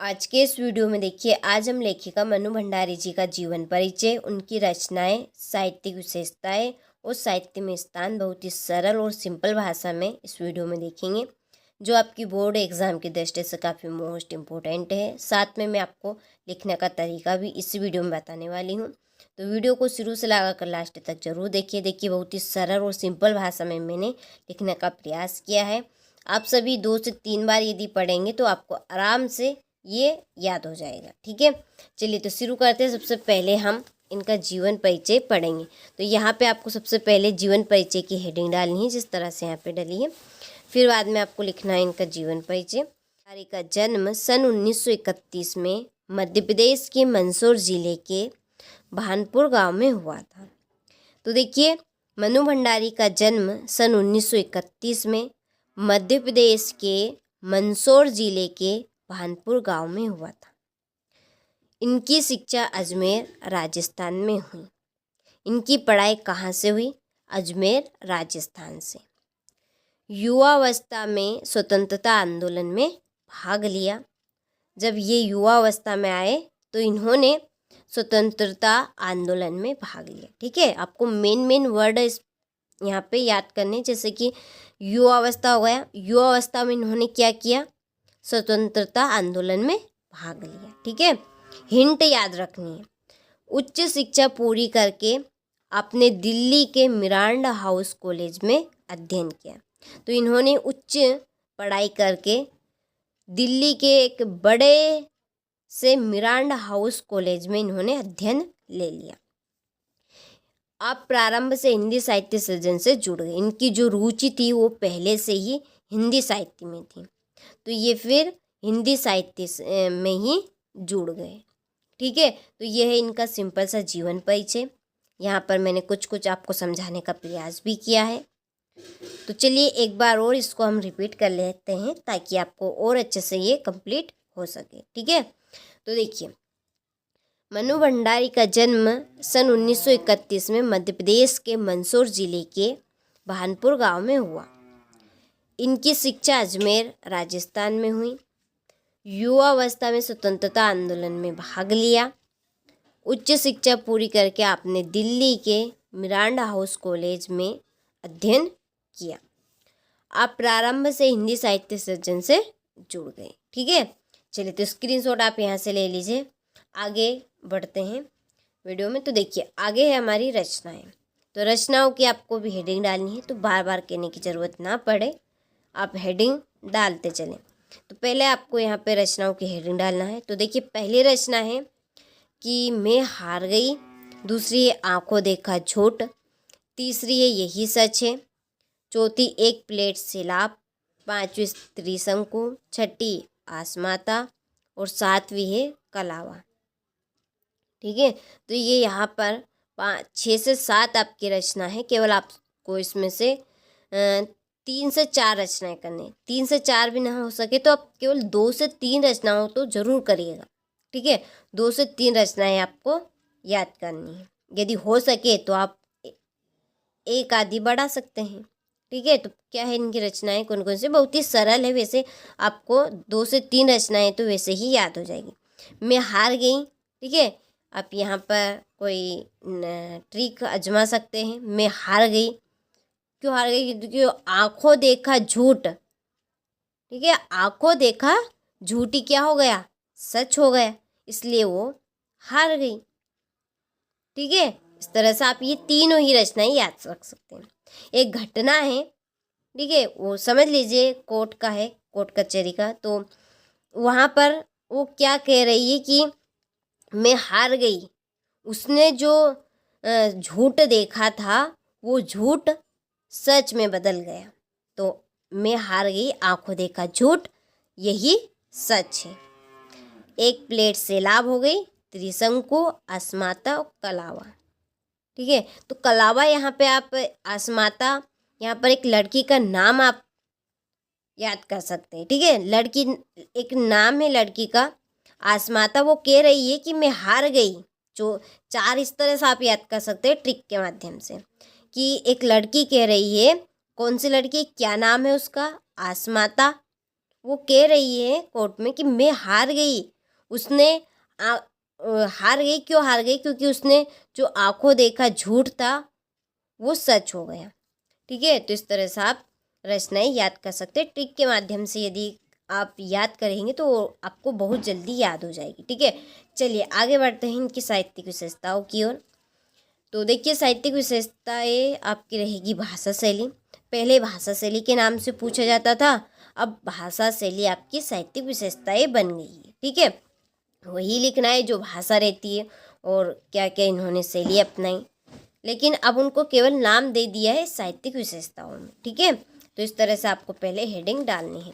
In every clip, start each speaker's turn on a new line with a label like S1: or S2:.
S1: आज के इस वीडियो में देखिए, आज हम लेखिका मनु भंडारी जी का जीवन परिचय, उनकी रचनाएं, साहित्यिक विशेषताएं और साहित्य में स्थान बहुत ही सरल और सिंपल भाषा में इस वीडियो में देखेंगे, जो आपकी बोर्ड एग्जाम की दृष्टि से काफ़ी मोस्ट इम्पोर्टेंट है। साथ में मैं आपको लिखने का तरीका भी इस वीडियो में बताने वाली हूँ, तो वीडियो को शुरू से लगा कर लास्ट तक जरूर देखिए। बहुत ही सरल और सिंपल भाषा में मैंने लिखने का प्रयास किया है। आप सभी 2 से 3 बार यदि पढ़ेंगे तो आपको आराम से ये याद हो जाएगा। ठीक है, चलिए तो शुरू करते हैं। सबसे पहले हम इनका जीवन परिचय पढ़ेंगे। तो यहाँ पे आपको सबसे पहले जीवन परिचय की हेडिंग डालनी है, जिस तरह से यहाँ पे डली है। फिर बाद में आपको लिखना है इनका जीवन परिचय। भंडारी का जन्म सन 1931 में मध्य प्रदेश के मंदसौर जिले के भानपुर गांव में हुआ था। तो देखिए, मनु भंडारी का जन्म सन 1931 में मध्य प्रदेश के मंदसौर जिले के भानपुर गांव में हुआ था। इनकी शिक्षा अजमेर राजस्थान में हुई। इनकी पढ़ाई कहाँ से हुई? अजमेर राजस्थान से। युवावस्था में स्वतंत्रता आंदोलन में भाग लिया। जब ये युवावस्था में आए तो इन्होंने स्वतंत्रता आंदोलन में भाग लिया। ठीक है, आपको मेन वर्ड यहाँ पे याद करने, जैसे कि युवावस्था हो गया, युवावस्था में इन्होंने क्या किया? स्वतंत्रता आंदोलन में भाग लिया। ठीक है, हिंट याद रखनी है। उच्च शिक्षा पूरी करके आपने दिल्ली के मिरांडा हाउस कॉलेज में अध्ययन किया। तो इन्होंने उच्च पढ़ाई करके दिल्ली के एक बड़े से मिरांडा हाउस कॉलेज में इन्होंने अध्ययन ले लिया। आप प्रारंभ से हिंदी साहित्य सृजन से जुड़ गए। इनकी जो रुचि थी वो पहले से ही हिंदी साहित्य में थी, तो ये फिर हिंदी साहित्य में ही जुड़ गए। ठीक है, तो ये है इनका सिंपल सा जीवन परिचय। यहाँ पर मैंने कुछ आपको समझाने का प्रयास भी किया है। तो चलिए एक बार और इसको हम रिपीट कर लेते हैं, ताकि आपको और अच्छे से ये कंप्लीट हो सके। ठीक है, तो देखिए, मनु भंडारी का जन्म सन 1931 में मध्य प्रदेश के मंदसौर जिले के भानपुर गांव में हुआ। इनकी शिक्षा अजमेर राजस्थान में हुई। युवावस्था में स्वतंत्रता आंदोलन में भाग लिया। उच्च शिक्षा पूरी करके आपने दिल्ली के मिरांडा हाउस कॉलेज में अध्ययन किया। आप प्रारंभ से हिंदी साहित्य सृजन से जुड़ गए। ठीक है, चलिए तो स्क्रीनशॉट आप यहाँ से ले लीजिए। आगे बढ़ते हैं वीडियो में। तो देखिए, आगे है हमारी रचनाएं। तो रचनाओं की आपको भी हेडिंग डालनी है, तो बार बार कहने की ज़रूरत ना पड़े, आप हेडिंग डालते चलें। तो पहले आपको यहाँ पे रचनाओं की हेडिंग डालना है। तो देखिए, पहली रचना है कि मैं हार गई। दूसरी है आंखों देखा झूठ। तीसरी है यही सच है। चौथी एक प्लेट सैलाब। पांचवी त्रिशंकु। छठी आसमाता। और सातवीं है कलावा। ठीक है, तो ये यहाँ पर 6 से 7 आपकी रचना है। केवल आपको इसमें से 3 से 4 रचनाएं करनी। 3 से 4 भी ना हो सके तो आप केवल 2 से 3 रचनाओं तो जरूर करिएगा। ठीक है, 2 से 3 रचनाएं आपको याद करनी है। यदि हो सके तो आप एक आधी बढ़ा सकते हैं। ठीक है, तो क्या है इनकी रचनाएं कौन कौन सी? बहुत ही सरल है, वैसे आपको 2 से 3 रचनाएं तो वैसे ही याद हो जाएगी। मैं हार गई। ठीक है, आप यहाँ पर कोई ट्रिक आजमा सकते हैं। मैं हार गई। क्यों हार गई? क्योंकि आंखों देखा झूठ। ठीक है, आंखों देखा झूठी क्या हो गया? सच हो गया, इसलिए वो हार गई। ठीक है, इस तरह से आप ये तीनों ही रचनाएं याद रख सकते हैं। एक घटना है, ठीक है, वो समझ लीजिए कोर्ट का है, कोर्ट कचहरी का। तो वहाँ पर वो क्या कह रही है कि मैं हार गई। उसने जो झूठ देखा था वो झूठ सच में बदल गया। तो मैं हार गई, आंखों देखा झूठ, यही सच है। एक प्लेट सैलाब हो गई। त्रिशंकु, आसमाता और कलावा। ठीक है, तो कलावा यहाँ पे आप आसमाता, यहाँ पर एक लड़की का नाम आप याद कर सकते हैं। ठीक है, लड़की एक नाम है लड़की का। आसमाता वो कह रही है कि मैं हार गई। जो 4 इस तरह से आप याद कर सकते हैं ट्रिक के माध्यम से, कि एक लड़की कह रही है, कौन सी लड़की, क्या नाम है उसका? आसमाता। वो कह रही है कोर्ट में कि मैं हार गई, उसने हार गई। क्यों हार गई? क्योंकि उसने जो आंखों देखा झूठ था वो सच हो गया। ठीक है, तो इस तरह से आप रचनाएं याद कर सकते हैं। ट्रिक के माध्यम से यदि आप याद करेंगे तो आपको बहुत जल्दी याद हो जाएगी। ठीक है, चलिए आगे बढ़ते हैं इनकी साहित्यिक विशेषताओं की ओर। तो देखिए, साहित्यिक विशेषताएं आपकी रहेगी भाषा शैली। पहले भाषा शैली के नाम से पूछा जाता था, अब भाषा शैली आपकी साहित्यिक विशेषताएं बन गई है। ठीक है, वही लिखना है जो भाषा रहती है और क्या क्या इन्होंने शैली अपनाई, लेकिन अब उनको केवल नाम दे दिया है साहित्यिक विशेषताओं में। ठीक है, तो इस तरह से आपको पहले हेडिंग डालनी है।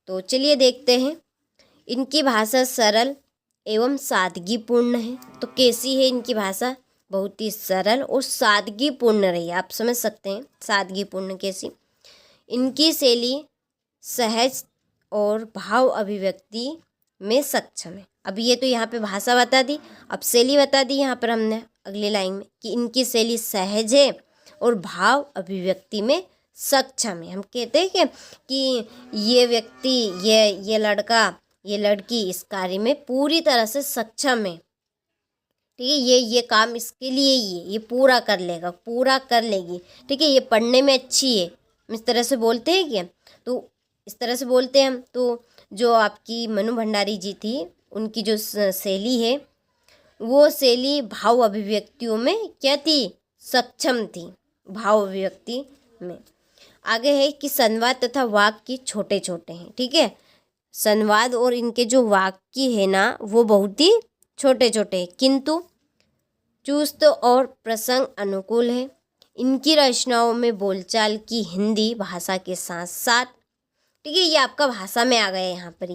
S1: तो चलिए देखते हैं। इनकी भाषा सरल एवं सादगीपूर्ण है। तो कैसी है इनकी भाषा? बहुत ही सरल और सादगीपूर्ण रही है। आप समझ सकते हैं सादगीपूर्ण कैसी। इनकी शैली सहज और भाव अभिव्यक्ति में सक्षम है। अब ये तो यहाँ पे भाषा बता दी, अब शैली बता दी यहाँ पर हमने अगली लाइन में कि इनकी शैली सहज है और भाव अभिव्यक्ति में सक्षम है। हम कहते हैं कि ये व्यक्ति, ये लड़का, ये लड़की इस कार्य में पूरी तरह से सक्षम है। ठीक है, ये काम इसके लिए ही है, ये पूरा कर लेगा, पूरा कर लेगी। ठीक है, ये पढ़ने में अच्छी है, हम इस तरह से बोलते हैं क्या? तो इस तरह से बोलते हैं हम। तो जो आपकी मनु भंडारी जी थी, उनकी जो शैली है वो शैली भाव अभिव्यक्तियों में क्या थी? सक्षम थी, भाव अभिव्यक्ति में। आगे है कि संवाद तथा वाक्य छोटे छोटे हैं। ठीक है, संवाद और इनके जो वाक्य है ना वो बहुत ही छोटे छोटे हैं, किंतु चुस्त और प्रसंग अनुकूल है। इनकी रचनाओं में बोलचाल की हिंदी भाषा के साथ साथ, ठीक है, ये आपका भाषा में आ गया यहाँ पर।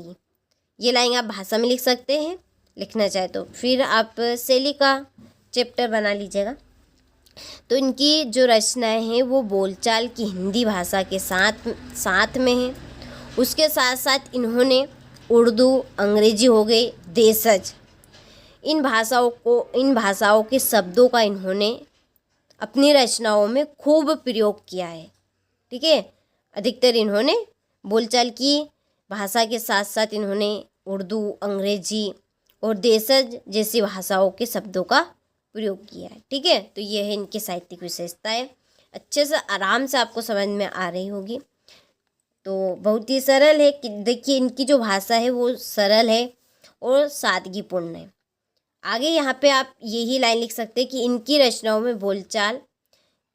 S1: ये लाइन आप भाषा में लिख सकते हैं, लिखना चाहे तो। फिर आप शैली का चैप्टर बना लीजिएगा। तो इनकी जो रचनाएं हैं वो बोलचाल की हिंदी भाषा के साथ में है। उसके साथ साथ इन्होंने उर्दू, अंग्रेजी हो गई, देशज, इन भाषाओं के शब्दों का इन्होंने अपनी रचनाओं में खूब प्रयोग किया है। ठीक है, अधिकतर इन्होंने बोलचाल की भाषा के साथ साथ इन्होंने उर्दू, अंग्रेजी और देशज जैसी भाषाओं के शब्दों का प्रयोग किया है। ठीक है, तो ये है इनकी साहित्यिक विशेषताएं। अच्छे से आराम से आपको समझ में आ रही होगी। तो बहुत ही सरल है कि देखिए इनकी जो भाषा है वो सरल है और सादगीपूर्ण है। आगे यहाँ पे आप यही लाइन लिख सकते हैं कि इनकी रचनाओं में बोलचाल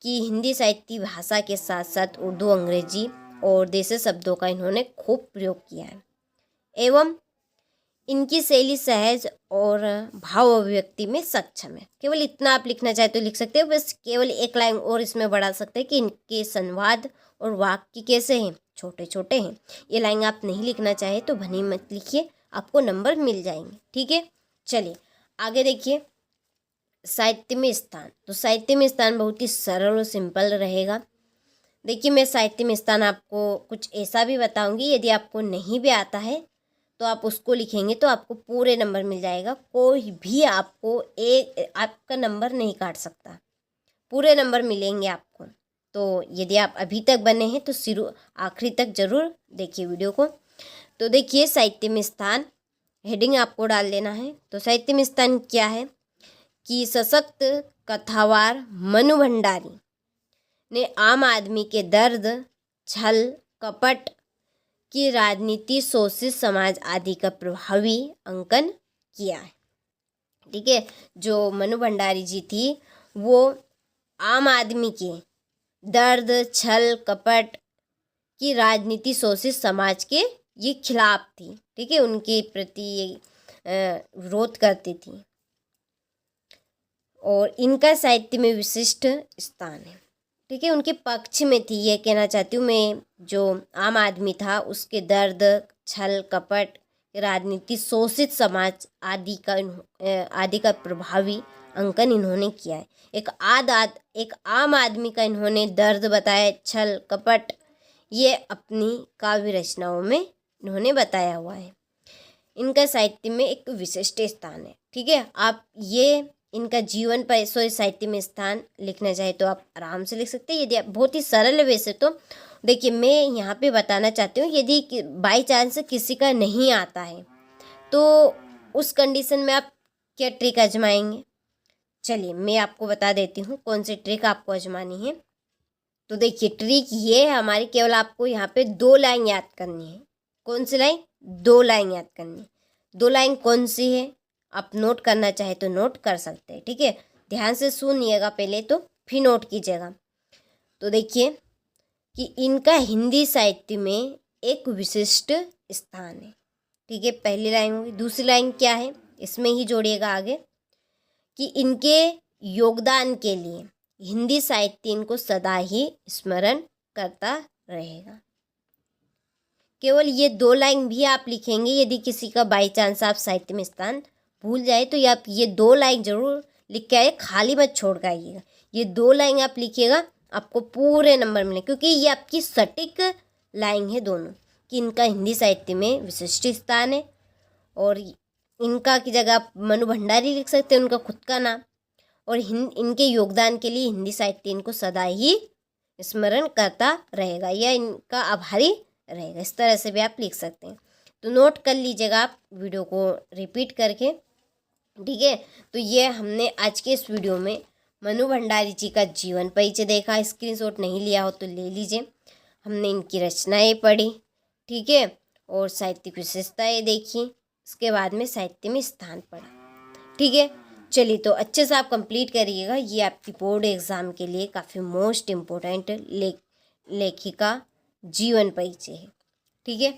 S1: की हिंदी साहित्य भाषा के साथ साथ उर्दू, अंग्रेजी और देसी शब्दों का इन्होंने खूब प्रयोग किया है। एवं इनकी शैली सहज और भाव अभिव्यक्ति में सक्षम है। केवल इतना आप लिखना चाहे तो लिख सकते हो। बस केवल एक लाइन और इसमें बढ़ा सकते हैं कि इनके संवाद और वाक्य कैसे हैं? छोटे छोटे हैं। ये लाइन आप नहीं लिखना चाहे तो भनी मत लिखिए, आपको नंबर मिल जाएंगे। ठीक है, चलिए आगे देखिए साहित्य में स्थान। तो साहित्य में स्थान बहुत ही सरल और सिंपल रहेगा। देखिए मैं साहित्य में स्थान आपको कुछ ऐसा भी बताऊंगी, यदि आपको नहीं भी आता है तो आप उसको लिखेंगे तो आपको पूरे नंबर मिल जाएगा। कोई भी आपको आपका नंबर नहीं काट सकता, पूरे नंबर मिलेंगे आपको। तो यदि आप अभी तक बने हैं तो शुरू आखिरी तक जरूर देखिए वीडियो को। तो देखिए साहित्य में स्थान हेडिंग आपको डाल देना है। तो साहित्य में स्थान क्या है कि सशक्त कथावार मनु भंडारी ने आम आदमी के दर्द, छल, कपट की राजनीति, शोषित समाज आदि का प्रभावी अंकन किया है। ठीक है, जो मनु भंडारी जी थी वो आम आदमी के दर्द, छल, कपट की राजनीति, शोषित समाज के ये खिलाफ थी। ठीक है, उनके प्रति ये विरोध करती थी और इनका साहित्य में विशिष्ट स्थान है। ठीक है, उनके पक्ष में थी, ये कहना चाहती हूँ मैं। जो आम आदमी था उसके दर्द, छल, कपट, राजनीति, शोषित समाज आदि का प्रभावी अंकन इन्होंने किया है। एक आम आदमी का इन्होंने दर्द बताया, छल, कपट, ये अपनी काव्य रचनाओं में इन्होंने बताया हुआ है। इनका साहित्य में एक विशिष्ट स्थान है। ठीक है, आप ये इनका जीवन पर साहित्य में स्थान लिखना चाहे तो आप आराम से लिख सकते हैं। यदि आप बहुत ही सरल है वैसे तो। देखिए मैं यहाँ पे बताना चाहती हूँ, यदि बाई चांस किसी का नहीं आता है तो उस कंडीशन में आप क्या ट्रिक आजमाएंगे? चलिए मैं आपको बता देती हूँ कौन सी ट्रिक आपको आजमानी है। तो देखिए ट्रिक ये है हमारी, केवल आपको यहाँ पे 2 लाइन याद करनी है। कौन सी लाइन? 2 लाइन याद करनी है। 2 लाइन कौन सी है? आप नोट करना चाहे तो नोट कर सकते हैं, ठीक है। ध्यान से सुनिएगा पहले, तो फिर नोट कीजिएगा। तो देखिए कि इनका हिंदी साहित्य में एक विशिष्ट स्थान है, ठीक है। पहली लाइन होगी। दूसरी लाइन क्या है, इसमें ही जोड़िएगा आगे, कि इनके योगदान के लिए हिंदी साहित्य इनको सदा ही स्मरण करता रहेगा। केवल ये 2 लाइन भी आप लिखेंगे। यदि किसी का बाई चांस आप साहित्य में स्थान भूल जाए तो आप ये 2 लाइन जरूर लिख के आइए, खाली मत छोड़ के आइएगा। ये 2 लाइन आप लिखिएगा, आपको पूरे नंबर मिले, क्योंकि ये आपकी सटीक लाइन है दोनों, कि इनका हिंदी साहित्य में विशिष्ट स्थान है। और इनका की जगह आप मनु भंडारी लिख सकते हैं, उनका खुद का नाम। और इनके योगदान के लिए हिंदी साहित्य इनको सदा ही स्मरण करता रहेगा या इनका आभारी रहेगा। इस तरह से भी आप लिख सकते हैं। तो नोट कर लीजिएगा आप वीडियो को रिपीट करके, ठीक है। तो ये हमने आज के इस वीडियो में मनु भंडारी जी का जीवन परिचय देखा। स्क्रीनशॉट नहीं लिया हो तो ले लीजिए। हमने इनकी रचनाएं पढ़ी, ठीक है, और साहित्यिक विशेषताएं देखी। इसके बाद में साहित्य में स्थान पढ़ा, ठीक है। चलिए तो अच्छे से आप कंप्लीट करिएगा। ये आपकी बोर्ड एग्ज़ाम के लिए काफ़ी मोस्ट इम्पोर्टेंट लेखिका जीवन परिचय है, ठीक है।